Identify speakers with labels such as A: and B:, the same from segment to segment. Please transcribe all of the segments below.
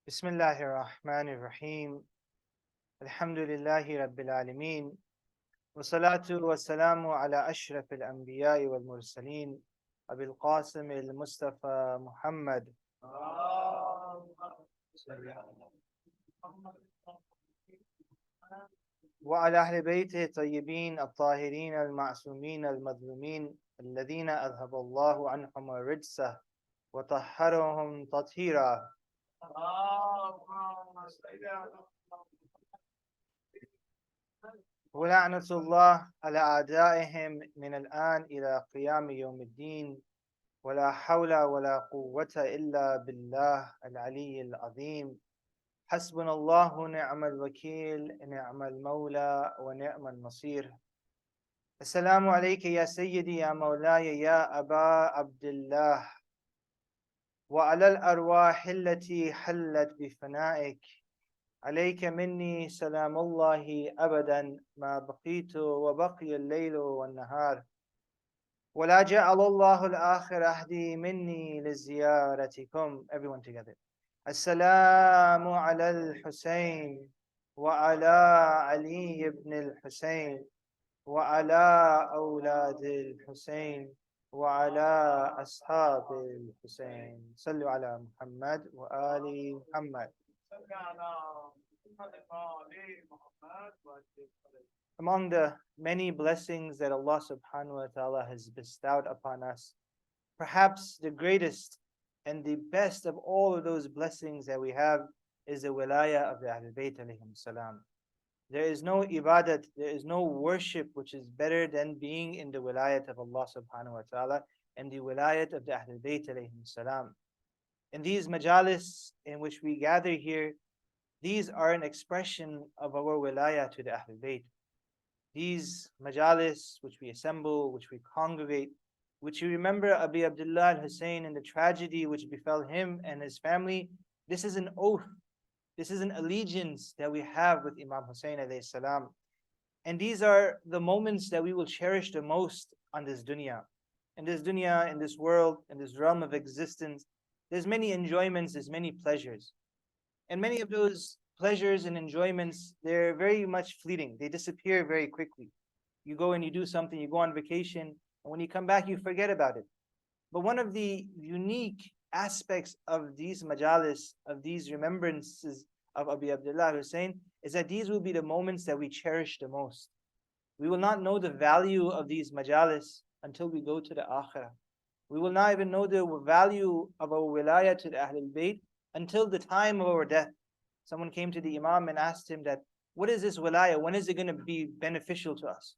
A: Bismillahir Rahmanir Rahim. Alhamdulillahi Rabbil Alameen. Wassalatu wassalamu ala ashrafil anbiya'i wal mursaleen. Abil Qasim al Mustafa Muhammad. وعلى أهل بيته الطيبين الطاهرين المعصومين المظلومين الذين أذهب الله عنهم الرجس وطهرهم تطهيرا. ولعنة الله على أعدائهم من الآن إلى قيام يوم الدين. ولا حول ولا قوة إلا بالله العلي العظيم. حسبنا الله ونعم الوكيل نعم المولى ونعم النصير. السلام عليك يا سيدي يا مولاي يا أبا عبد الله، وعلى الأرواح التي حلت بفنائك. عليك مني سلام الله أبدا ما بقيت وبقي الليل والنهار. ولا جعل الله الآخر أهدي مني لزيارتكم. Everyone together. السلام على الحسين وعلى علي بن الحسين وعلى أولاد الحسين وعلى أصحاب الحسين. صلوا على محمد وآل محمد. Among the many blessings that Allah subhanahu wa ta'ala has bestowed upon us, perhaps the greatest and the best of all of those blessings that we have is the wilayah of the Ahlul Bayt alayhim salam. There is no ibadat, there is no worship which is better than being in the wilayat of Allah subhanahu wa ta'ala and the wilayat of the Ahlul Bayt alayhim salam. In these majalis in which we gather here, these are an expression of our wilayah to the Ahlul Bayt. These majalis which we assemble, which we congregate, which we remember Abi Abdullah al-Hussain and the tragedy which befell him and his family, this is an oath. This is an allegiance that we have with Imam Hussain alayhi salam. And these are the moments that we will cherish the most on this dunya. In this dunya, in this world, in this realm of existence, there's many enjoyments, there's many pleasures. And many of those pleasures and enjoyments, they're very much fleeting. They disappear very quickly. You go and you do something, you go on vacation, and when you come back, you forget about it. But one of the unique aspects of these majalis, of these remembrances of Abi Abdullah Hussain, is that these will be the moments that we cherish the most. We will not know the value of these majalis until we go to the akhirah. We will not even know the value of our wilayah to the Ahlul Bayt until the time of our death. Someone came to the Imam and asked him that, what is this wilayah? When is it going to be beneficial to us?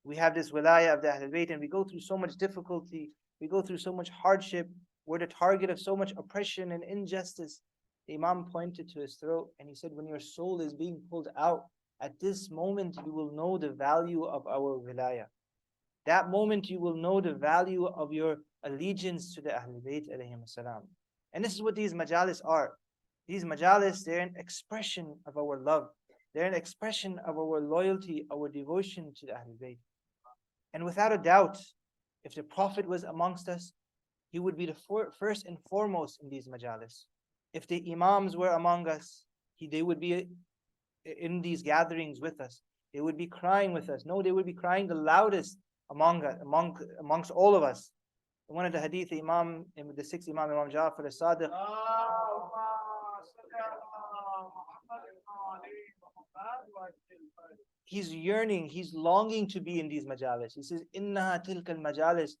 A: We have this wilayah of the Ahlul Bayt and we go through so much difficulty, we go through so much hardship, we're the target of so much oppression and injustice. The Imam pointed to his throat and he said, when your soul is being pulled out, at this moment you will know the value of our wilayah. That moment you will know the value of your allegiance to the Ahlul Bayt alayhim salam. And this is what these majalis are. These majalis, they're an expression of our love. They're an expression of our loyalty, our devotion to the Ahlul Bayt. And without a doubt, if the Prophet was amongst us, he would be the first and foremost in these majalis. If the Imams were among us, they would be in these gatherings with us. They would be crying with us. No, they would be crying the loudest amongst all of us. In one of the hadith, the sixth Imam, Imam Ja'far as-Sadiq, he's yearning, he's longing to be in these majalis. He says, Innaha tilkal majalis,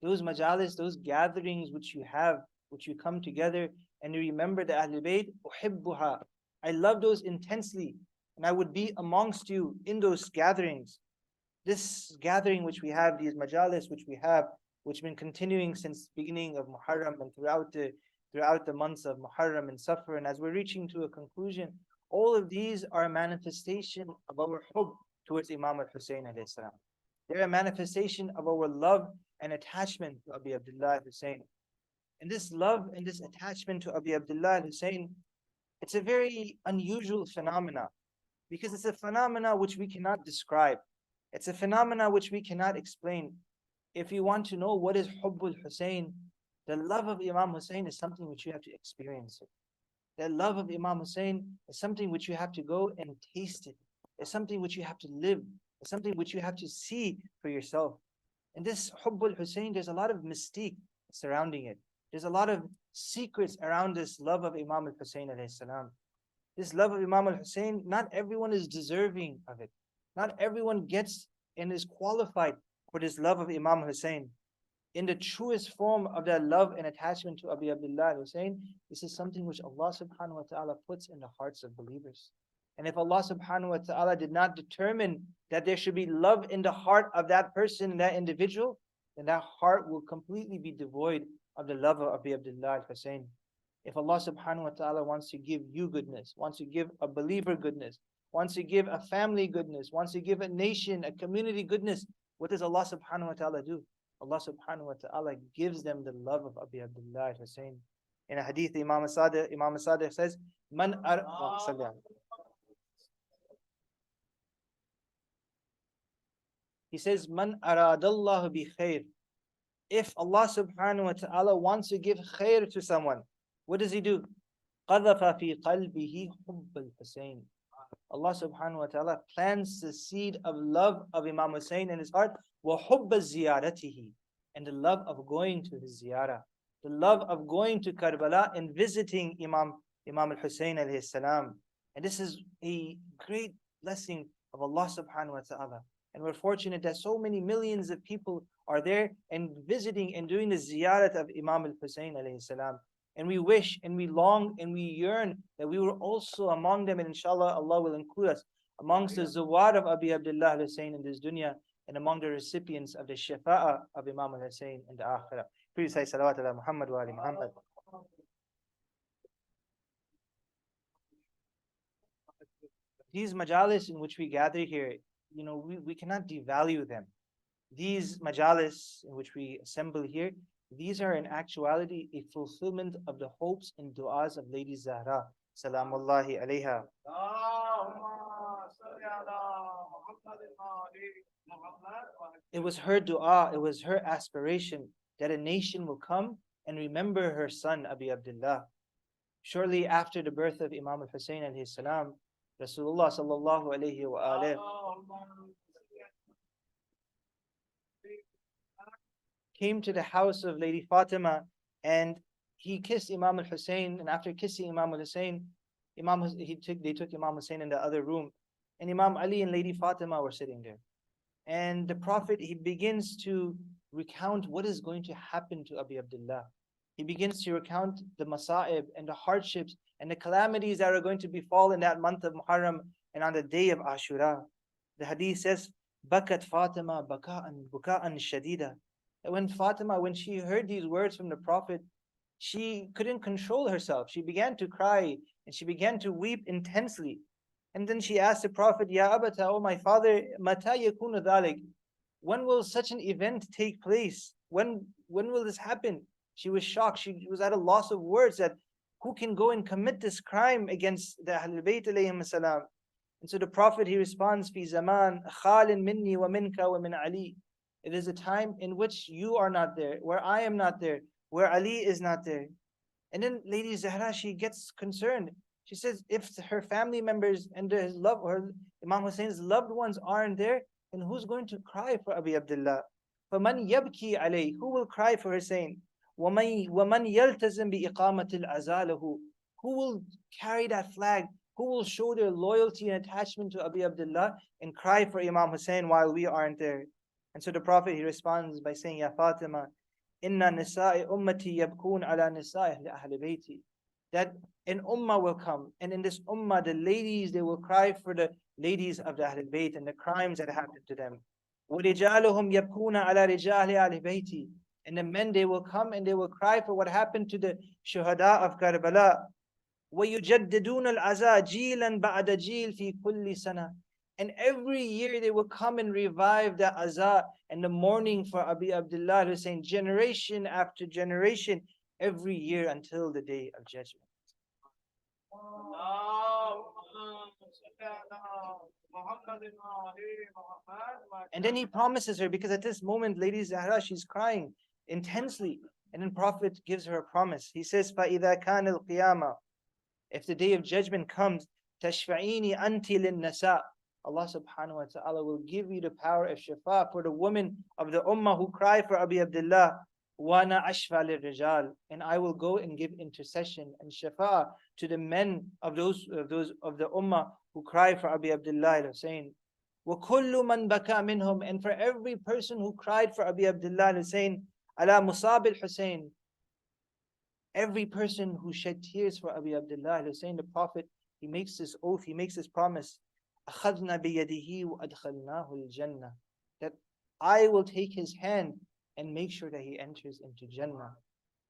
A: those majalis, those gatherings which you have, which you come together and you remember the Ahlul Bayt, uhibbuha. I love those intensely, and I would be amongst you in those gatherings. This gathering which we have, these majalis which we have, which have been continuing since beginning of Muharram and throughout the months of Muharram and Safar, and as we're reaching to a conclusion, all of these are a manifestation of our hubb towards Imam al-Hussain alayhi salam. They're a manifestation of our love and attachment to Abi Abdullah Hussain. And this love and this attachment to Abi Abdullah Hussain, it's a very unusual phenomena, because it's a phenomena which we cannot describe. It's a phenomena which we cannot explain. If you want to know what is Hubbul Hussain, The love of Imam Hussain is something which you have to experience it. The love of Imam Hussain is something which you have to go and taste it. It's something which you have to live. It's something which you have to see for yourself. And this Hubbul Hussain, there's a lot of mystique surrounding it. There's a lot of secrets around this love of Imam al-Hussain alayhi salam. This love of Imam al-Hussain, not everyone is deserving of it. Not everyone gets and is qualified for this love of Imam Hussain. In the truest form of that love and attachment to Abi Abdullah Hussain, this is something which Allah subhanahu wa ta'ala puts in the hearts of believers. And if Allah subhanahu wa ta'ala did not determine that there should be love in the heart of that person, that individual, then that heart will completely be devoid of the love of Abi Abdullah Hussain. If Allah subhanahu wa ta'ala wants to give you goodness, wants to give a believer goodness, wants to give a family goodness, wants to give a nation, a community goodness, what does Allah subhanahu wa ta'ala do? Allah subhanahu wa ta'ala gives them the love of Abi Abdullah Hussain. In a hadith, Imam Sadiq says, he says, Man aradallahu bi khair. If Allah subhanahu wa ta'ala wants to give khair to someone, what does he do? قَذَفَ فِي قَلْبِهِ حُبَّ الْحُسَيْنِ. Allah subhanahu wa ta'ala plants the seed of love of Imam Hussain in his heart, وَحُبَّ زِيَارَتِهِ, and the love of going to his ziyarah, the love of going to Karbala and visiting Imam al-Hussain alayhi salam. And this is a great blessing of Allah subhanahu wa ta'ala. And we're fortunate that so many millions of people are there and visiting and doing the ziyarat of Imam al-Hussain alayhi salam. And we wish and we long and we yearn that we were also among them, and inshallah Allah will include us amongst the zawar of Abi Abdullah Hussain in this dunya and among the recipients of the shafa'ah of Imam al-Hussain in the akhirah. Please say salawat ala Muhammad wa ali Muhammad. These majalis in which we gather here, we cannot devalue them. These majalis in which we assemble here, these are in actuality a fulfillment of the hopes and du'as of Lady Zahra, salamullahi alayha. It was her dua, it was her aspiration that a nation will come and remember her son Abi Abdullah. Shortly after the birth of Imam al-Hussain alayhi salam, Rasulullah sallallahu alayhi wa alayhi came to the house of Lady Fatima and he kissed Imam al-Hussain, and after kissing Imam al-Hussain, they took Imam Hussain in the other room, and Imam Ali and Lady Fatima were sitting there. And the Prophet, he begins to recount what is going to happen to Abi Abdullah. He begins to recount the masa'ib and the hardships and the calamities that are going to befall in that month of Muharram and on the day of Ashura. The hadith says, Bakat Fatima buka'an shadida. When Fatima, when she heard these words from the Prophet, she couldn't control herself. She began to cry and she began to weep intensely. And then she asked the Prophet, Ya Abata, oh my father, Mata yakunu dhalik? When will such an event take place? When will this happen? She was shocked. She was at a loss of words that who can go and commit this crime against the Ahlul Bayt alayhim salam. And so the Prophet, he responds, Fi zaman khalin minni wa minka wa min Ali. It is a time in which you are not there, where I am not there, where Ali is not there. And then Lady Zahra, she gets concerned. She says, if her family members and her Imam Hussein's loved ones aren't there, then who's going to cry for Abi Abdullah? فَمَنْ يَبْكِي عَلَيْهِ, who will cry for Hussein? وَمَنْ يَلْتَزِمْ بِإِقَامَةِ الْعَزَالَهُ, who will carry that flag? Who will show their loyalty and attachment to Abi Abdullah and cry for Imam Hussain while we aren't there? And so the Prophet, he responds by saying, Ya Fatima, inna nisa'i ummati yabkun ala nisa'i ahli bayti. That an ummah will come, and in this ummah, the ladies, they will cry for the ladies of the Ahlul Bayt and the crimes that happened to them. وَرِجَالُهُمْ يَبْكُونَ عَلَى رِجَالِ أَهْلِ بَيْتِ. And the men, they will come and they will cry for what happened to the shuhada of Karbala. وَيُجَدِّدُونَ الْعَزَى جِيلًا بَعْدَ جِيلٍ فِي كُلِّ سَنَةٍ. And every year they will come and revive the azah and the mourning for Abi Abdullah Hussain, generation after generation, every year until the day of judgment. And then he promises her, because at this moment, Lady Zahra, she's crying intensely. And then Prophet gives her a promise. He says, فَإِذَا كَانَ الْقِيَامَةِ, if the day of judgment comes, تَشْفَعِينِ أَنْتِ لِلنَّسَاءِ, Allah subhanahu wa ta'ala will give you the power of shafa for the women of the ummah who cry for Abi Abdullah. وَأَنَا أَشْفَى لِلرِّجَالِ, and I will go and give intercession and shafa to the men of the ummah who cry for Abi Abdullah al-Hussain. وَكُلُّ مَنْ بَكَى مِنْهُمْ, and for every person who cried for Abi Abdullah al-Hussain, عَلَى مُصَابِ الْحُسَيْنِ, every person who shed tears for Abi Abdullah al-Hussain, the Prophet, he makes this oath, he makes this promise, أَخَذْنَا بِيَدِهِ وَأَدْخَلْنَاهُ الْجَنَّةِ, that I will take his hand and make sure that he enters into Jannah.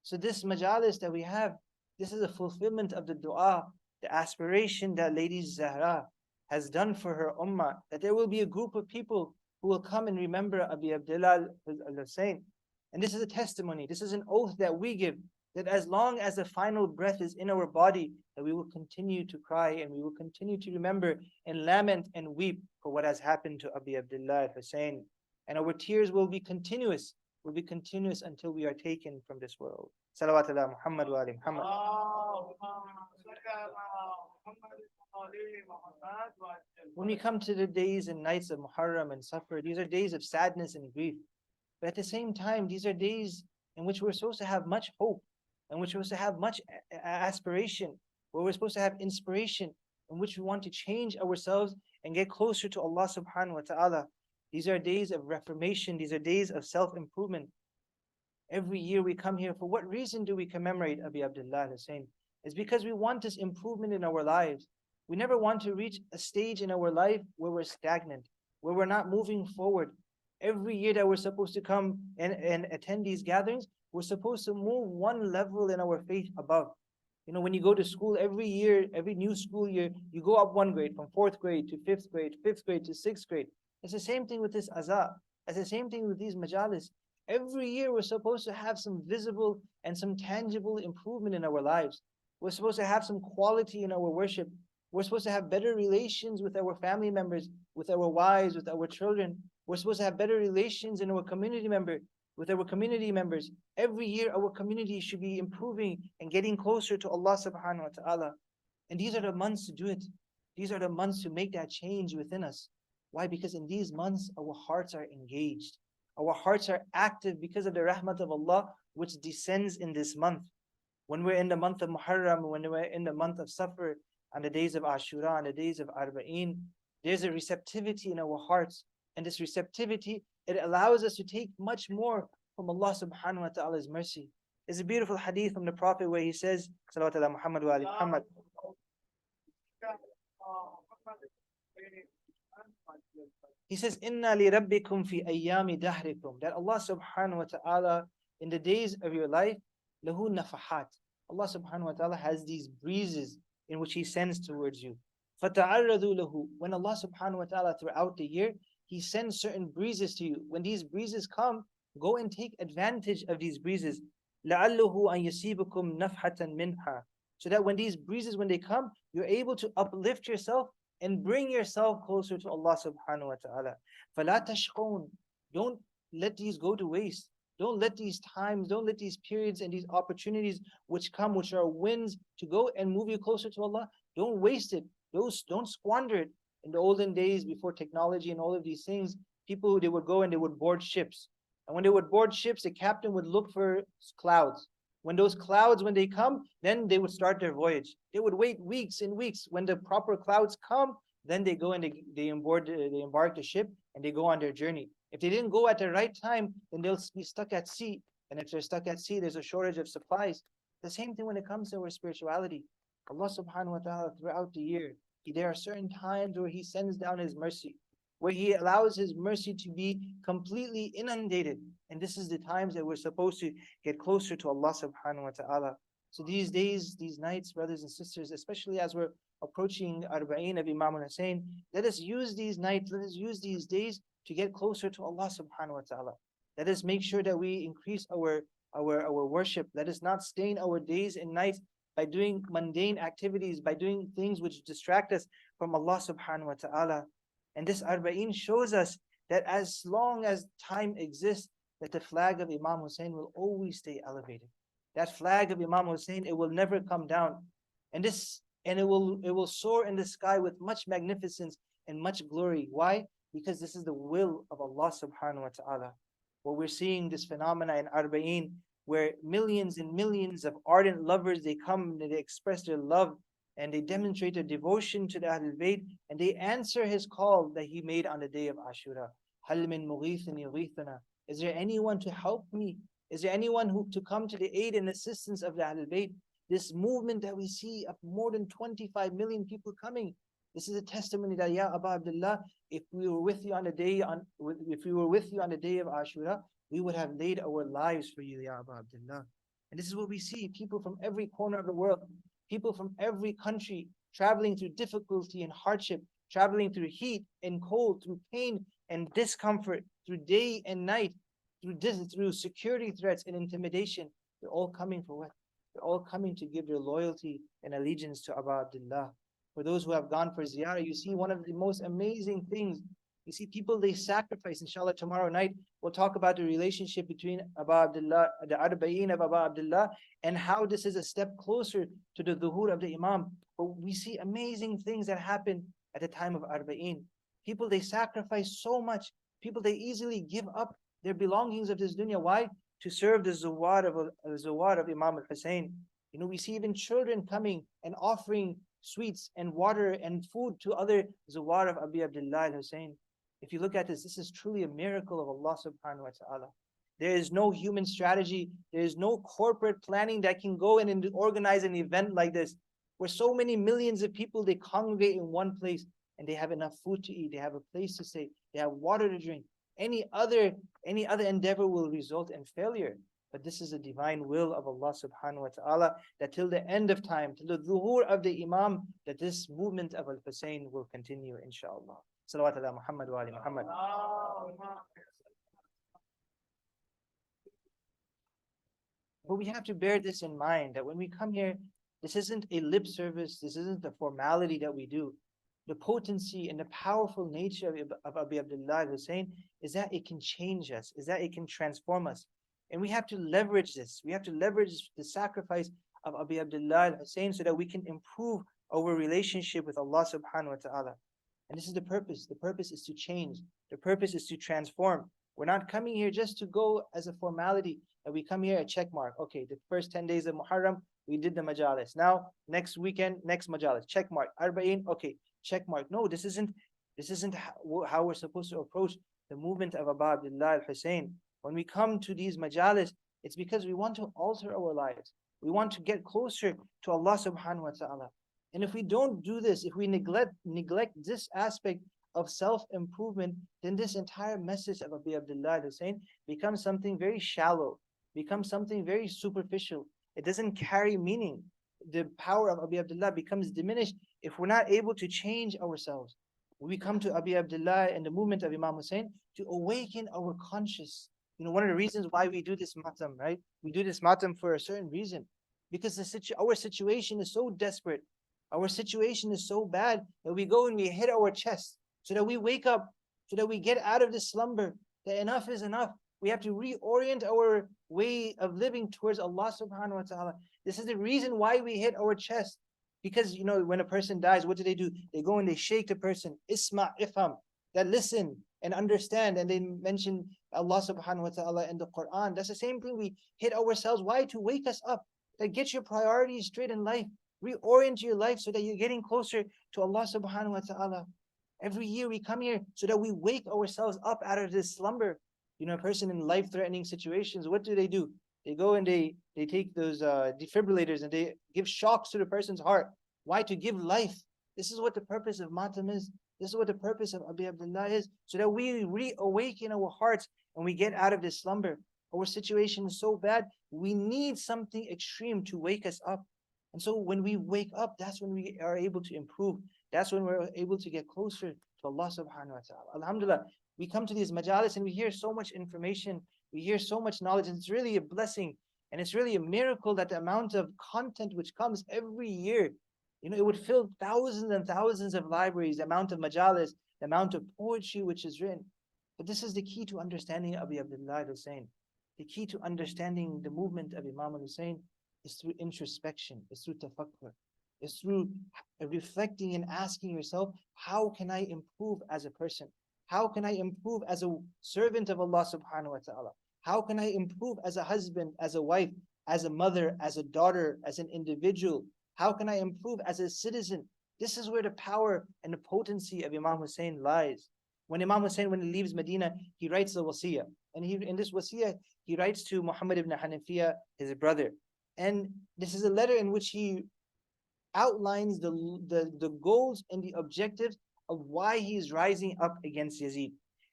A: So this majalis that we have, this is a fulfillment of the dua, the aspiration that Lady Zahra has done for her ummah, that there will be a group of people who will come and remember Abi Abdullah al-Hussain. And this is a testimony, this is an oath that we give, that as long as the final breath is in our body, that we will continue to cry and we will continue to remember and lament and weep for what has happened to Abi Abdullah al-Hussain. And our tears will be continuous until we are taken from this world. Salawatullah Muhammad wa ali Muhammad. When we come to the days and nights of Muharram and Safar, these are days of sadness and grief. But at the same time, these are days in which we're supposed to have much hope, in which we're supposed to have much aspiration, where we're supposed to have inspiration, in which we want to change ourselves and get closer to Allah subhanahu wa ta'ala. These are days of reformation, these are days of self-improvement. Every year we come here, for what reason do we commemorate Abi Abdullah al-Hussain? It's because we want this improvement in our lives. We never want to reach a stage in our life where we're stagnant, where we're not moving forward. Every year that we're supposed to come and attend these gatherings, we're supposed to move one level in our faith above. You know, when you go to school every year, every new school year, you go up one grade from 4th grade to 5th grade, 5th grade to 6th grade. It's the same thing with this azah. It's the same thing with these majalis. Every year we're supposed to have some visible and some tangible improvement in our lives. We're supposed to have some quality in our worship. We're supposed to have better relations with our family members, with our wives, with our children. We're supposed to have better relations in our with our community members. Every year our community should be improving and getting closer to Allah subhanahu wa ta'ala. And these are the months to do it. These are the months to make that change within us. Why? Because in these months our hearts are engaged. Our hearts are active because of the rahmat of Allah which descends in this month. When we're in the month of Muharram, when we're in the month of Safar, on the days of Ashura, on the days of Arbaeen, there's a receptivity in our hearts. And this receptivity, it allows us to take much more from Allah subhanahu wa ta'ala's mercy. There's a beautiful hadith from the Prophet where he says, Salawatullah Muhammad wa ali Muhammad. He says, Inna li rabbikum fi ayyami dahrikum, that Allah subhanahu wa ta'ala, in the days of your life, lahu nafahat. Allah subhanahu wa ta'ala has these breezes in which He sends towards you. فَتَعَرَّضُوا لَهُ, when Allah subhanahu wa ta'ala throughout the year, He sends certain breezes to you. When these breezes come, go and take advantage of these breezes. لَعَلُّهُ أَن يَصِيبُكُمْ نَفْحَةً مِنْهَا, so that when these breezes, when they come, you're able to uplift yourself and bring yourself closer to Allah subhanahu wa ta'ala. فَلَا تَشْقُونَ, don't let these go to waste. Don't let these times, don't let these periods and these opportunities which come, which are winds to go and move you closer to Allah, don't waste it. Don't squander it. In the olden days, before technology and all of these things, people, they would go and they would board ships. And when they would board ships, the captain would look for clouds. When those clouds, when they come, then they would start their voyage. They would wait weeks and weeks. When the proper clouds come, then they go and they embark the ship and they go on their journey. If they didn't go at the right time, then they'll be stuck at sea. And if they're stuck at sea, there's a shortage of supplies. The same thing when it comes to our spirituality. Allah subhanahu wa ta'ala throughout the year, there are certain times where He sends down His mercy, where He allows His mercy to be completely inundated. And this is the times that we're supposed to get closer to Allah subhanahu wa ta'ala. So these days, these nights, brothers and sisters, especially as we're approaching Arbaeen of Imam Hussain, let us use these nights, let us use these days to get closer to Allah subhanahu wa ta'ala. Let us make sure that we increase our worship. Let us not stain our days and nights by doing mundane activities, by doing things which distract us from Allah subhanahu wa ta'ala. And this Arbaeen shows us that as long as time exists, that the flag of Imam Hussain will always stay elevated. That flag of Imam Hussain, it will never come down. And it will soar in the sky with much magnificence and much glory. Why? Because this is the will of Allah subhanahu wa ta'ala. What we're seeing this phenomena in Arbaeen, where millions and millions of ardent lovers, they come and they express their love and they demonstrate their devotion to the Ahlul Bayt, and they answer his call that he made on the day of Ashura. هَلْ مِن مُغِيثٍ يُغِيثُنَا. Is there anyone to help me? Is there anyone who to come to the aid and assistance of the Ahlul Bayt? This movement that we see of more than 25 million people coming, this is a testimony that, Ya Aba Abdullah, if we were with you on the day of Ashura, we would have laid our lives for you, Ya Aba Abdullah. And this is what we see: people from every corner of the world, people from every country, traveling through difficulty and hardship, traveling through heat and cold, through pain and discomfort, through day and night, through security threats and intimidation. They're all coming for what? They're all coming to give their loyalty and allegiance to Aba Abdullah. For those who have gone for ziyarah, you see one of the most amazing things. You see people, they sacrifice. Inshallah, tomorrow night, we'll talk about the relationship between Aba Abdullah, the Arbaeen of Aba Abdullah, and how this is a step closer to the dhuhur of the Imam. But we see amazing things that happen at the time of Arbaeen. People, they sacrifice so much. People, they easily give up their belongings of this dunya. Why? To serve the zawar of Imam al-Hussain. We see even children coming and offering sweets and water and food to other zawar of Abi Abdullah al-Hussain. If you look at this is truly a miracle of Allah subhanahu wa ta'ala. There is no human strategy. There is no corporate planning that can go in and organize an event like this, where so many millions of people, they congregate in one place and they have enough food to eat, they have a place to stay, they have water to drink. Any other endeavor will result in failure. But this is a divine will of Allah subhanahu wa ta'ala, that till the end of time, till the dhuhur of the Imam, that this movement of Al-Hussain will continue, inshaAllah. Salawat ala Muhammad wa ali Muhammad. But we have to bear this in mind, that when we come here, this isn't a lip service, this isn't the formality that we do. The potency and the powerful nature of Abi Abdullah al-Hussain is that it can change us, is that it can transform us. And we have to leverage this. We have to leverage the sacrifice of Abi Abdullah al-Hussain so that we can improve our relationship with Allah subhanahu wa ta'ala. And this is the purpose. The purpose is to change. The purpose is to transform. We're not coming here just to go as a formality, that we come here a check mark. Okay, the first 10 days of Muharram, we did the majalis. Now, next weekend, next majalis, check mark. Arbaeen, okay, check mark. No, this isn't how we're supposed to approach the movement of Aba Abdullah al-Hussain. When we come to these majalis, it's because we want to alter our lives. We want to get closer to Allah subhanahu wa ta'ala. And if we don't do this, if we neglect this aspect of self-improvement, then this entire message of Abi Abdullah al-Hussain becomes something very shallow, becomes something very superficial. It doesn't carry meaning. The power of Abi Abdullah becomes diminished if we're not able to change ourselves. We come to Abi Abdullah and the movement of Imam Hussain to awaken our conscious. One of the reasons why we do this matam, right? We do this matam for a certain reason. Because our situation is so desperate. Our situation is so bad that we go and we hit our chest so that we wake up, so that we get out of this slumber, that enough is enough. We have to reorient our way of living towards Allah subhanahu wa ta'ala. This is the reason why we hit our chest. Because, when a person dies, what do? They go and they shake the person. Isma, ifham, that listen and understand. And they mention Allah subhanahu wa ta'ala in the Quran. That's the same thing. We hit ourselves. Why? To wake us up. That get your priorities straight in life. Reorient your life so that you're getting closer to Allah subhanahu wa ta'ala. Every year we come here so that we wake ourselves up out of this slumber. A person in life-threatening situations, what do? They go and they take those defibrillators and they give shocks to the person's heart. Why? To give life. This is what the purpose of matam is. This is what the purpose of Abi Abdullah is, so that we reawaken our hearts and we get out of this slumber. Our situation is so bad, we need something extreme to wake us up. And so when we wake up, that's when we are able to improve. That's when we're able to get closer to Allah subhanahu wa ta'ala. Alhamdulillah, we come to these majalis and we hear so much information, we hear so much knowledge, and it's really a blessing. And it's really a miracle that the amount of content which comes every year, it would fill thousands and thousands of libraries, the amount of majalis, the amount of poetry which is written. But this is the key to understanding Abu Abdullah Hussain. The key to understanding the movement of Imam Hussain is through introspection, is through tafakkur, is through reflecting and asking yourself, how can I improve as a person? How can I improve as a servant of Allah subhanahu wa ta'ala? How can I improve as a husband, as a wife, as a mother, as a daughter, as an individual? How can I improve as a citizen? This is where the power and the potency of Imam Hussain lies. When Imam Hussain, when he leaves Medina, he writes a wasiyah. And in this wasiyah, he writes to Muhammad ibn Hanafiya, his brother. And this is a letter in which he outlines the goals and the objectives of why he is rising up against Yazid.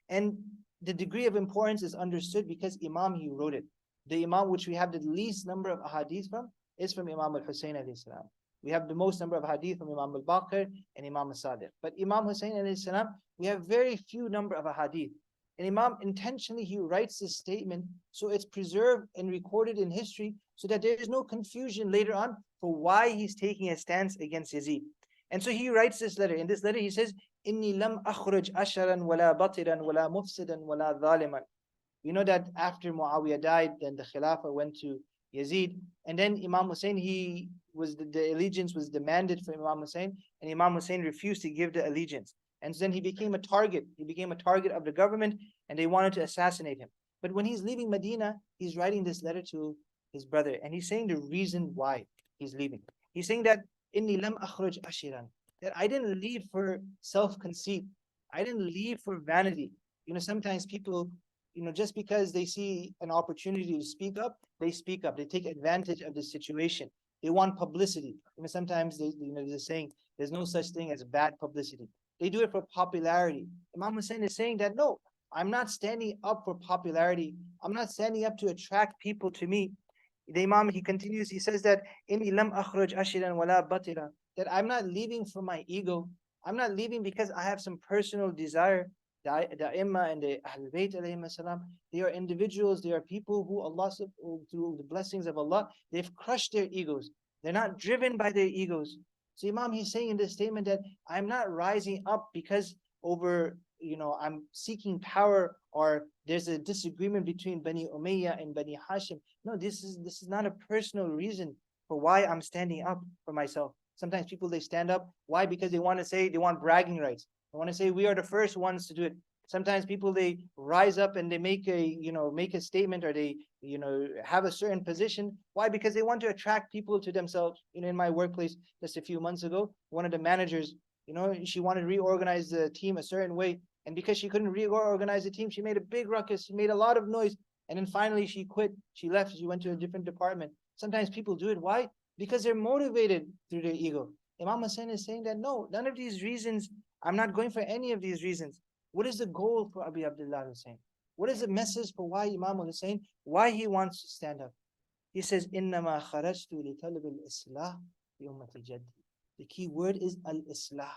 A: And the degree of importance is understood because Imam, he wrote it. The Imam which we have the least number of ahadith from is from Imam al-Hussain alayhi salam. We have the most number of hadith from Imam al-Baqir and Imam al-Sadiq. But Imam Hussain alayhi salam, we have very few number of ahadith. And Imam intentionally, he writes this statement so it's preserved and recorded in history so that there is no confusion later on for why he's taking a stance against Yazid. And so he writes this letter. In this letter he says, Inni lam akhruj asharan wala batiran wala mufsidan wala dhaliman. You know that after Muawiyah died, then the Khilafah went to Yazid. And then Imam Hussain, the allegiance was demanded for Imam Hussain, and Imam Hussain refused to give the allegiance. And so then he became a target. He became a target of the government, and they wanted to assassinate him. But when he's leaving Medina, he's writing this letter to his brother, and he's saying the reason why he's leaving. He's saying that Inni lam akhruj ashiran, that I didn't leave for self-conceit. I didn't leave for vanity. Sometimes people, just because they see an opportunity to speak up, they speak up. They take advantage of the situation. They want publicity. Sometimes there's a saying, there's no such thing as bad publicity. They do it for popularity. Imam Hussain is saying that, no, I'm not standing up for popularity. I'm not standing up to attract people to me. The Imam, he continues, he says that, Inni lam akhruj ashiran wala batira, that I'm not leaving for my ego. I'm not leaving because I have some personal desire. The Imam and the Ahlul Bayt alayhim salam, they are individuals, they are people who Allah, through the blessings of Allah, they've crushed their egos. They're not driven by their egos. So Imam, he's saying in this statement that I'm not rising up because I'm seeking power or there's a disagreement between Bani Umayyah and Bani Hashim. No, this is not a personal reason for why I'm standing up for myself. Sometimes people, they stand up. Why? Because they want bragging rights. They want to say we are the first ones to do it. Sometimes people, they rise up and they make a statement, or they have a certain position. Why? Because they want to attract people to themselves. In my workplace just a few months ago, one of the managers, she wanted to reorganize the team a certain way, and because she couldn't reorganize the team, she made a big ruckus. She made a lot of noise, and then finally she quit. She left. She went to a different department. Sometimes people do it. Why? Because they're motivated through their ego. Imam Hussain is saying that no, none of these reasons. I'm not going for any of these reasons. What is the goal for Abu Abdullah Hussain? What is the message for why Imam Hussain, why he wants to stand up? He says, إِنَّمَا خَرَجْتُ لِطَلْبِ الْإِصْلَاحِ بِأُمَّةِ جَدِّي. The key word is al-Islah.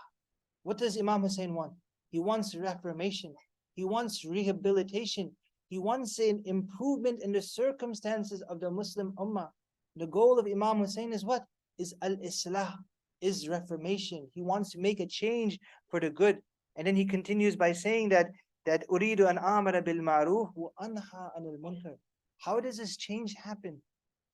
A: What does Imam Hussain want? He wants reformation. He wants rehabilitation. He wants an improvement in the circumstances of the Muslim Ummah. The goal of Imam Hussain is what? Is al-Islah, is reformation. He wants to make a change for the good. And then he continues by saying that Uridu an amara bil ma'ruf wa anha anil munkar. How does this change happen?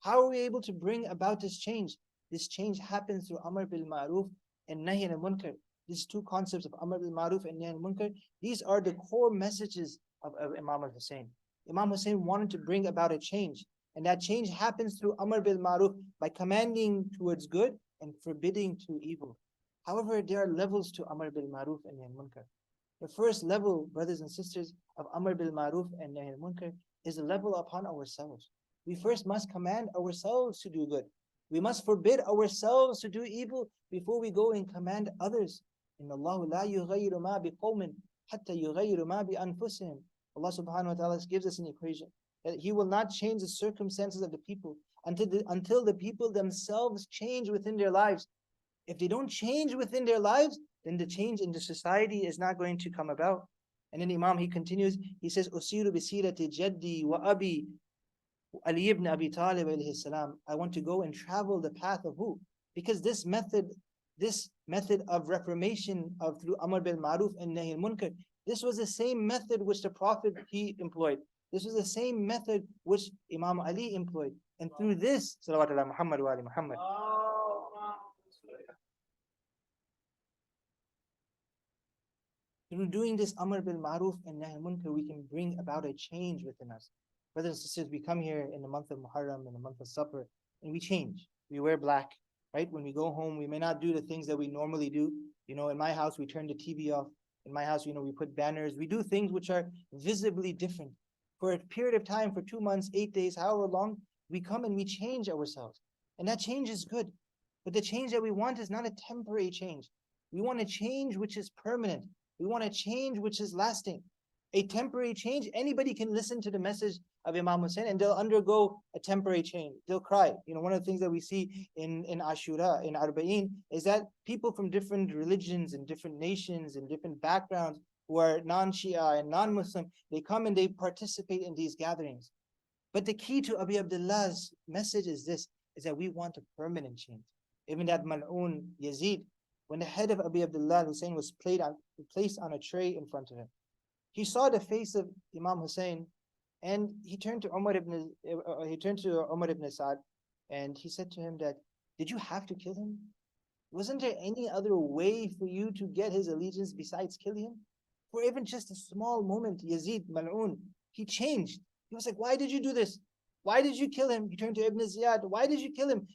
A: How are we able to bring about this change? This change happens through amr bil ma'ruf and nahy anil munkar. These two concepts of amr bil ma'ruf and nahy anil munkar, these are the core messages of Imam al-Hussain. Imam Hussain wanted to bring about a change, and that change happens through amr bil ma'ruf, by commanding towards good and forbidding to evil. However, there are levels to Amr bil Maruf and Nahy Munkar. The first level, brothers and sisters, of Amr bil Maruf and Nahy Munkar is a level upon ourselves. We first must command ourselves to do good. We must forbid ourselves to do evil before we go and command others. Inna Allahu la yughayyiru ma biqawmin hatta yughayyiru ma bi anfusihim. Allah subhanahu wa ta'ala gives us an equation that He will not change the circumstances of the people until the people themselves change within their lives. If they don't change within their lives, then the change in the society is not going to come about. And then Imam, he continues, he says, Usiru bisirati jaddi wa abi Ali ibn Abi Talib alayhi salam. I want to go and travel the path of who? Because this method of reformation of through Amr bil Ma'ruf and Nahy al Munkar, This was the same method which the Prophet he employed. This was the same method which Imam Ali employed. And through this, salawatullah Muhammad wa ali Muhammad, through doing this Amr bil Ma'ruf and Nahy Munkar, we can bring about a change within us. Brothers and sisters, we come here in the month of Muharram, in the month of Safar, and we change. We wear black, right? When we go home, we may not do the things that we normally do. In my house, we turn the TV off. In my house, we put banners. We do things which are visibly different. For a period of time, for 2 months, 8 days, however long, we come and we change ourselves. And that change is good. But the change that we want is not a temporary change. We want a change which is permanent. We want a change which is lasting. A temporary change, anybody can listen to the message of Imam Hussain and they'll undergo a temporary change. They'll cry. One of the things that we see in Ashura, in Arbaeen, is that people from different religions and different nations and different backgrounds who are non-Shia and non-Muslim, they come and they participate in these gatherings. But the key to Abi Abdullah's message is this, is that we want a permanent change. Even that Mal'un Yazid, when the head of Abi Abdullah Hussain was placed on a tray in front of him, he saw the face of Imam Hussain, and he turned to Umar ibn Sa'd, and he said to him that, did you have to kill him? Wasn't there any other way for you to get his allegiance besides killing him? For even just a small moment, Yazid, Mal'un, he changed. He was like, why did you do this? Why did you kill him? He turned to Ibn Ziyad, why did you kill him?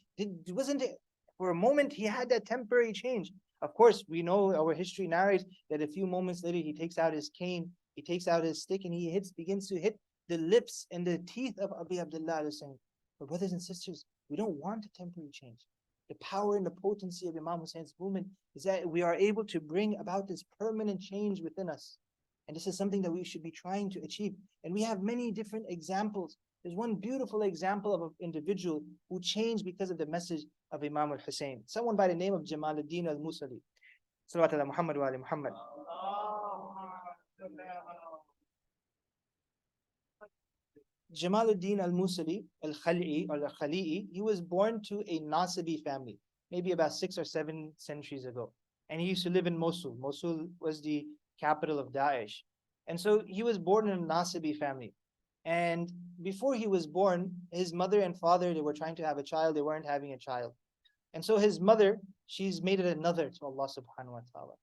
A: Wasn't it, for a moment, he had that temporary change. Of course, we know, our history narrates that a few moments later, he takes out his cane, he takes out his stick, and he begins to hit the lips and the teeth of Abi Abdullah Hussain. But brothers and sisters, we don't want a temporary change. The power and the potency of Imam Hussein's movement is that we are able to bring about this permanent change within us. And this is something that we should be trying to achieve. And we have many different examples. There's one beautiful example of an individual who changed because of the message of Imam al-Hussain. Someone by the name of Jamaluddin al-Musali. Salawatullah Muhammad wa ali Muhammad. Jamaluddin al-Musali, al-Khali'i, or al-Khali'i, he was born to a Nasibi family, maybe about 6 or 7 centuries ago. And he used to live in Mosul. Mosul was the capital of Daesh. And so he was born in a Nasibi family. And before he was born, his mother and father, they were trying to have a child, they weren't having a child. And so his mother, she's made it a nadhr to Allah subhanahu wa ta'ala.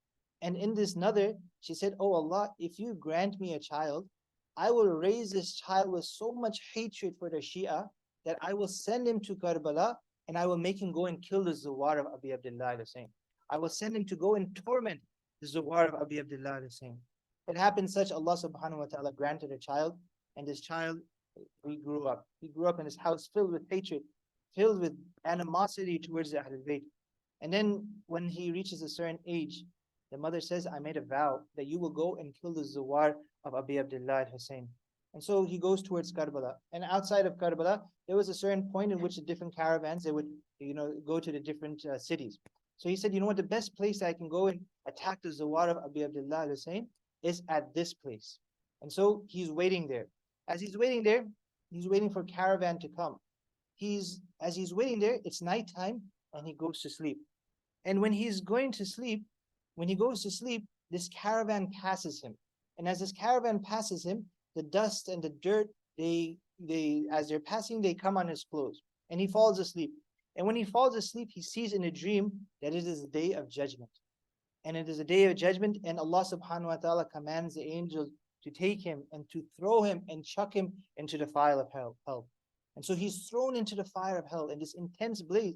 A: And in this nadhr, she said, oh Allah, if you grant me a child, I will raise this child with so much hatred for the Shia that I will send him to Karbala and I will make him go and kill the Zuwar of Abi Abdullah Hussain. I will send him to go and torment the Zuwar of Abi Abdullah Hussain. It happened such, Allah subhanahu wa ta'ala granted a child, and this child, he grew up. He grew up in his house filled with hatred, filled with animosity towards the Ahlul Bayt. And then when he reaches a certain age, the mother says, I made a vow that you will go and kill the Zuwar of Abi Abdullah Hussain. And so he goes towards Karbala. And outside of Karbala, there was a certain point in which the different caravans, they would go to the different cities. So he said, you know what, the best place I can go and attack the Zuwar of Abi Abdullah Hussain is at this place. And so he's waiting there. As he's waiting there, he's waiting for caravan to come. As he's waiting there, it's nighttime, and he goes to sleep. And when he's going to sleep, when he goes to sleep, this caravan passes him. And as this caravan passes him, the dust and the dirt, as they're passing, they come on his clothes. And he falls asleep. And when he falls asleep, he sees in a dream that it is a day of judgment. And it is a day of judgment, and Allah subhanahu wa ta'ala commands the angels to take him and to throw him and chuck him into the fire of hell. And so he's thrown into the fire of hell in this intense blaze.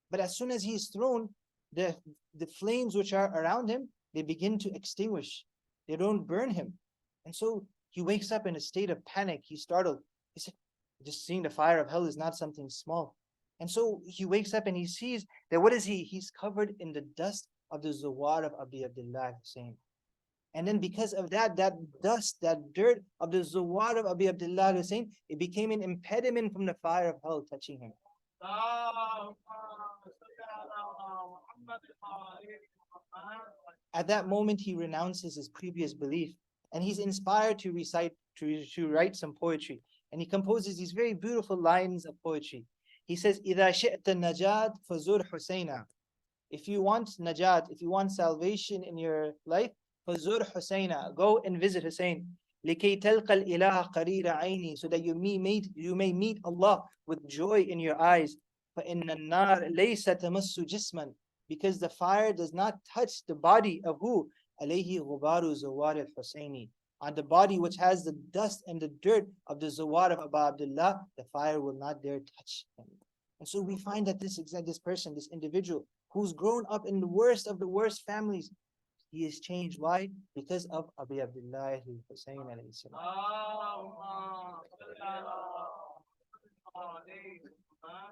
A: But as soon as he's thrown, the flames which are around him, they begin to extinguish. They don't burn him. And so he wakes up in a state of panic. He's startled. He said, just seeing the fire of hell is not something small. And so he wakes up and he sees that what is he? He's covered in the dust of the Zuwar of Abi Abdullah Hussain. And then because of that dust, that dirt of the Zuwar of Abi Abdullah Hussain, it became an impediment from the fire of hell touching him. At that moment, he renounces his previous belief, and he's inspired to write some poetry. And he composes these very beautiful lines of poetry. He says, إِذَا شِئْتَ النَّجَاةَ فَزُرْ حُسَيْنًا. If you want najat, if you want salvation in your life, فزور حسينا, go and visit Hussein. لكي تلقى الإله قرير عيني, so that you may meet Allah with joy in your eyes. فإن النار ليس تمس جسما, because the fire does not touch the body of who? عليه غبار زوار الحسيني, on the body which has the dust and the dirt of the Zawar of Abu Abdullah, the fire will not dare touch him. And so we find that this person, this individual, who's grown up in the worst of the worst families, he is changed. Why? Because of Abu Abdullah Hussain alayhi salam.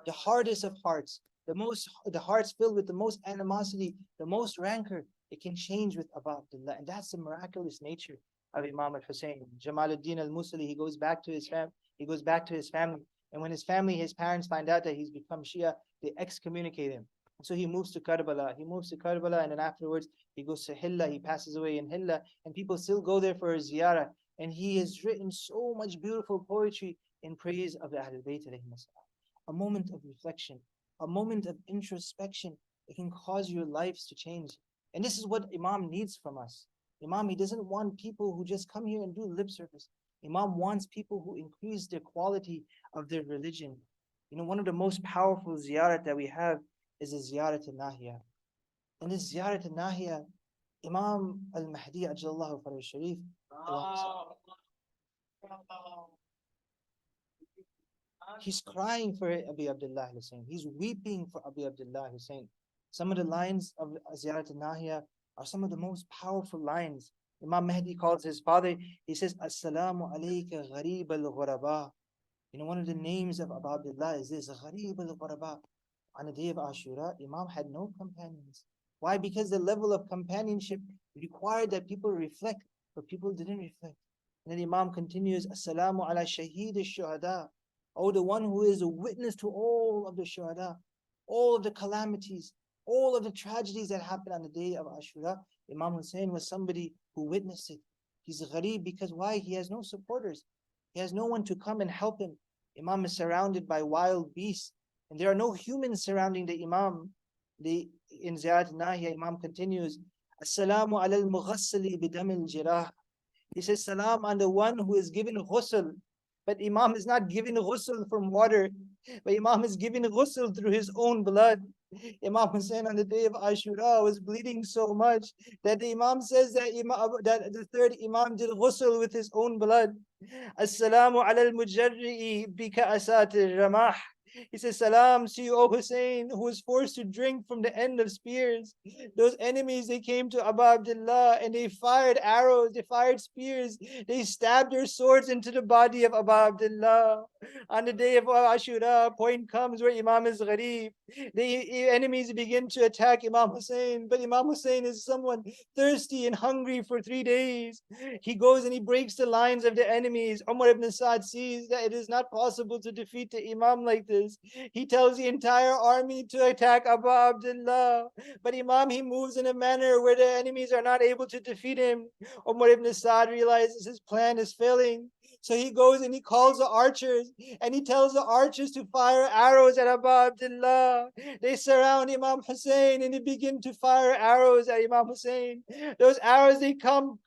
A: The hardest of hearts, the hearts filled with the most animosity, the most rancor, it can change with Abu Abdullah. And that's the miraculous nature of Imam al-Hussein. Jamaluddin al-Musali, he goes back to his family. And when his parents find out that he's become Shia, they excommunicate him. So he moves to Karbala. And then afterwards he goes to Hilla. He passes away in Hilla, and people still go there for a ziyarah. And he has written so much beautiful poetry in praise of the Ahlul Bayt alayhim as-salam. A moment of reflection, a moment of introspection, it can cause your lives to change. And this is what Imam needs from us. Imam, he doesn't want people who just come here and do lip service. Imam wants people who increase their quality of their religion. You know, one of the most powerful ziyarat that we have is the ziyarat al-Nahiya. And this ziyarat al-Nahiya, Imam al-Mahdi ajallahu faraj sharif, he's crying for Abu Abdullah Hussain. He's weeping for Abu Abdullah Hussain. Some of the lines of Ziyarat al-Nahiya are some of the most powerful lines. Imam Mahdi calls his father, he says, Assalamu alayka gharib al-ghuraba. You know, one of the names of Abu Abdullah is this, gharib al-ghuraba. On the day of Ashura, Imam had no companions. Why? Because the level of companionship required that people reflect, but people didn't reflect. And then Imam continues, Assalamu ala shaheed al-shuhada. Oh, the one who is a witness to all of the shuhada, all of the calamities, all of the tragedies that happened on the day of Ashura. Imam Hussain was somebody who witnessed it. He's gharib because why? He has no supporters. He has no one to come and help him. Imam is surrounded by wild beasts, and there are no humans surrounding the Imam. In Ziyarat Nahiya, Imam continues, Assalamu ala al-mughassali bidam al-jirah. He says, Salam on the one who is given ghusl. But Imam is not given ghusl from water, but Imam is given ghusl through his own blood. Imam Hussain on the day of Ashura was bleeding so much that the Imam says that the third Imam did ghusl with his own blood. Assalamu ala al-mujarri'i bika asatir ramah. He says, Salam to you, O Hussein, who was forced to drink from the end of spears. Those enemies, they came to Abu Abdullah and they fired arrows, they fired spears, they stabbed their swords into the body of Abu Abdullah. On the day of Ashura, a point comes where Imam is gharib. The enemies begin to attack Imam Hussein, but Imam Hussein is someone thirsty and hungry for 3 days. He goes and he breaks the lines of the enemies. Umar ibn Sa'd sees that it is not possible to defeat the Imam like this. He tells the entire army to attack Abu Abdullah. But Imam, he moves in a manner where the enemies are not able to defeat him. Umar ibn Sa'd realizes his plan is failing. So he goes and he calls the archers and he tells the archers to fire arrows at Abu Abdullah. They surround Imam Hussein and they begin to fire arrows at Imam Hussein. Those arrows, they come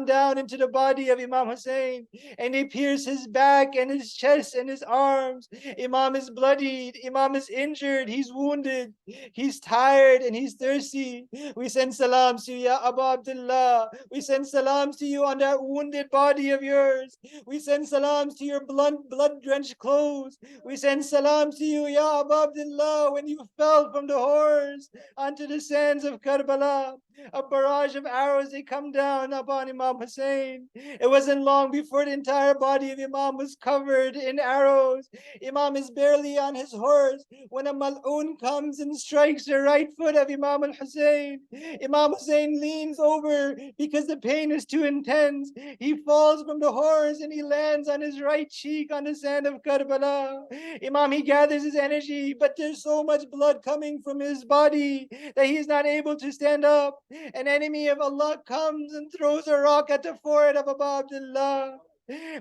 A: down into the body of Imam Hussein and they pierce his back and his chest and his arms. Imam is bloodied. Imam is injured. He's wounded. He's tired and he's thirsty. We send salams to you, Ya Abu Abdullah. We send salams to you on that wounded body of yours. We send salams to your blood-drenched clothes. We send salams to you, Ya Abu Abdullah, when you fell from the horse onto the sands of Karbala. A barrage of arrows, they come down upon Imam Hussein. It wasn't long before the entire body of Imam was covered in arrows. Imam is barely on his horse when a mal'oon comes and strikes the right foot of Imam al-Hussein. Imam Hussein leans over because the pain is too intense. He falls from the horse and he lands on his right cheek on the sand of Karbala. Imam, he gathers his energy, but there's so much blood coming from his body that he is not able to stand up. An enemy of Allah comes and throws a rock at the forehead of Abu Abdullah.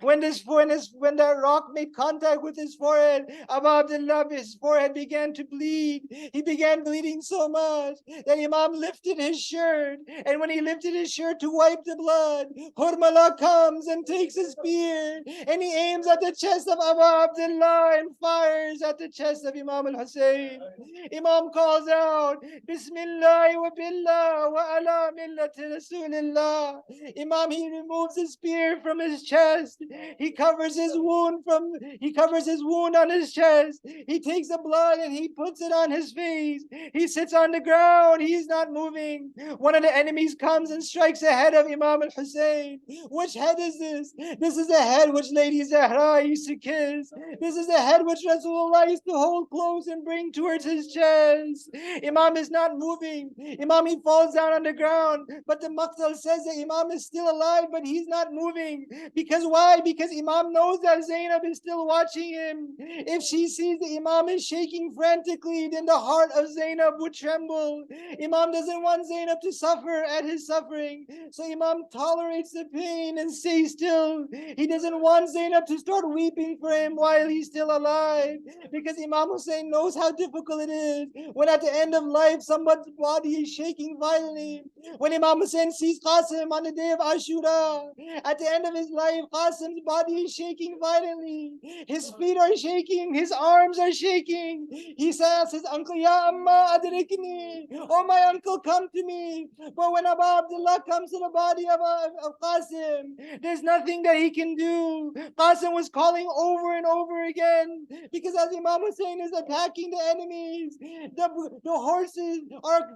A: When the rock made contact with his forehead, Abu Abdullah, his forehead began to bleed. He began bleeding so much that Imam lifted his shirt. And when he lifted his shirt to wipe the blood, Hurmala comes and takes a spear and he aims at the chest of Abu Abdullah and fires at the chest of Imam al-Hussain. Imam calls out, Bismillah wa billah wa ala millati Rasulillah. Imam, he removes his spear from his chest. He covers his wound on his chest. He takes the blood and he puts it on his face. He sits on the ground. He's not moving. One of the enemies comes and strikes the head of Imam al-Hussain. Which head is this? This is the head which Lady Zahra used to kiss. This is the head which Rasulullah used to hold close and bring towards his chest. Imam is not moving. Imam, he falls down on the ground. But the Maqtal says that Imam is still alive, but he's not moving. Because why? Because Imam knows that Zainab is still watching him. If she sees that Imam is shaking frantically, then the heart of Zainab would tremble. Imam doesn't want Zainab to suffer at his suffering. So Imam tolerates the pain and stays still. He doesn't want Zainab to start weeping for him while he's still alive. Because Imam Hussain knows how difficult it is when at the end of life somebody's body is shaking violently. When Imam Hussain sees Qasim on the day of Ashura, at the end of his life, Qasim's body is shaking violently. His feet are shaking, his arms are shaking. He says, his uncle, Ya Amma adrikni, oh my uncle, come to me. But when Abu Abdullah comes to the body of Qasim, there's nothing that he can do. Qasim was calling over and over again, because as Imam Hussain is attacking the enemies, the horses are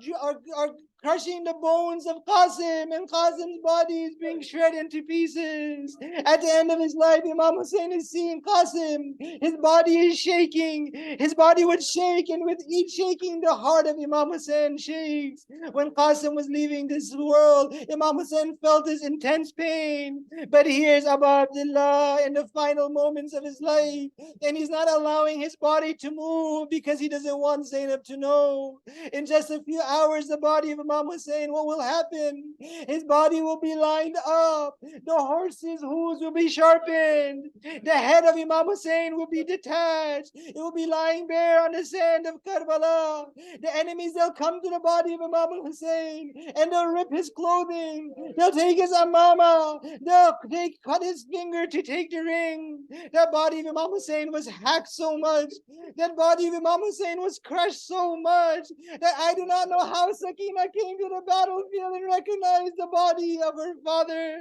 A: crushing the bones of Qasim, and Qasim's body is being shredded into pieces. At the end of his life, Imam Hussain is seeing Qasim. His body is shaking. His body would shake, and with each shaking, the heart of Imam Hussain shakes. When Qasim was leaving this world, Imam Hussain felt this intense pain. But here's Abu Abdullah in the final moments of his life, and he's not allowing his body to move because he doesn't want Zainab to know. In just a few hours, the body of Imam Hussain, what will happen? His body will be lined up. The horse's hooves will be sharpened. The head of Imam Hussain will be detached. It will be lying bare on the sand of Karbala. The enemies, they'll come to the body of Imam Hussain and they'll rip his clothing. They'll take his amama. They'll cut his finger to take the ring. That body of Imam Hussain was hacked so much. That body of Imam Hussain was crushed so much that I do not know how Sakina came to the battlefield and recognized the body of her father.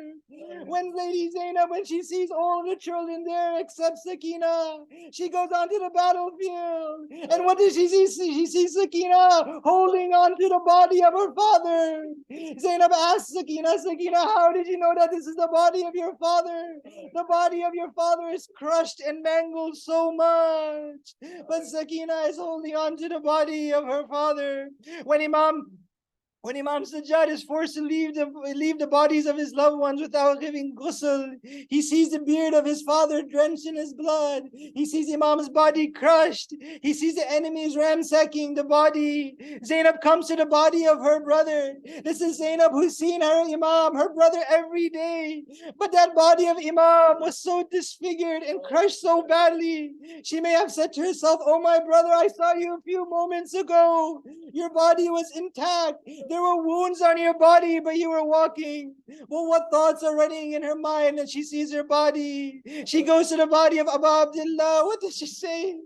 A: When Lady Zainab, when she sees all the children there except Sakina, she goes onto the battlefield. And what does she see? She sees Sakina holding on to the body of her father. Zainab asks Sakina, Sakina, how did you know that this is the body of your father? The body of your father is crushed and mangled so much. But Sakina is holding on to the body of her father. When Imam Sajjad is forced to leave the bodies of his loved ones without giving ghusl, he sees the beard of his father drenched in his blood. He sees Imam's body crushed. He sees the enemies ransacking the body. Zainab comes to the body of her brother. This is Zainab who's seen her Imam, her brother, every day. But that body of Imam was so disfigured and crushed so badly. She may have said to herself, oh my brother, I saw you a few moments ago. Your body was intact. There were wounds on your body, but you were walking. Well, what thoughts are running in her mind as she sees her body? She goes to the body of Abu Abdullah. What does she say?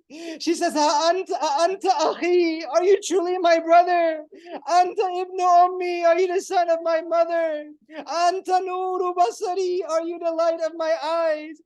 A: She says, Anta akhi, are you truly my brother? Anta ibn ummi, are you the son of my mother? Anta nuru basari, are you the light of my eyes?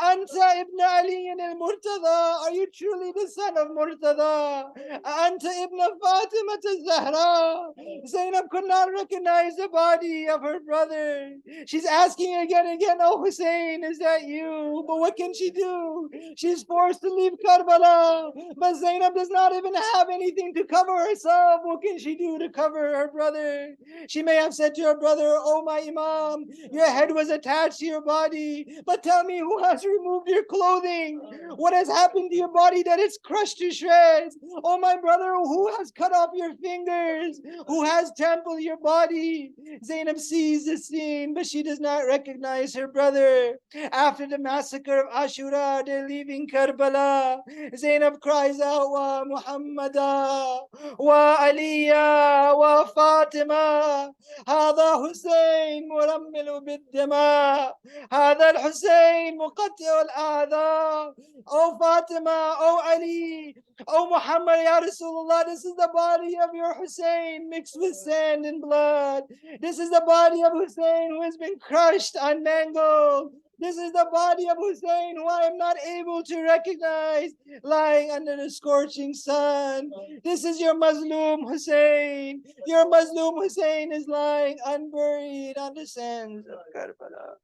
A: Anta ibn Ali al-Murtada, are you truly the son of Murtada? Anta ibn Fatima al-Zahra. Zainab could not recognize the body of her brother. She's asking again and again, oh Hussein, is that you? But what can she do? She's forced to leave Karbala. But Zainab does not even have anything to cover herself. What can she do to cover her brother? She may have said to her brother, oh my Imam, your head was attached to your body. But tell me, who has removed your clothing? What has happened to your body that it's crushed to shreds? Oh my brother, who has cut off your fingers? Who has has trampled your body. Zainab sees the scene, but she does not recognize her brother. After the massacre of Ashura, they're leaving Karbala. Zainab cries out, Wa Muhammada, Wa Aliya, Wa Fatima. هذا حسين مرمل بالدماء هذا الحسين مقطع الأعداء. Oh Fatima, oh Ali, oh Muhammad, Ya Rasulullah, this is the body of your Hussein mixed with sand and blood. This is the body of Hussein who has been crushed and mangled. This is the body of Hussein who I am not able to recognize lying under the scorching sun. This is your Muslim Hussein. Your Muslim Hussein is lying unburied on the sands of Karbala.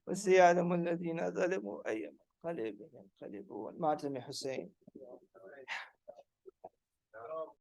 A: وسيعلم الذين ظلموا أي منقلب ينقلبون. ماتم حسين.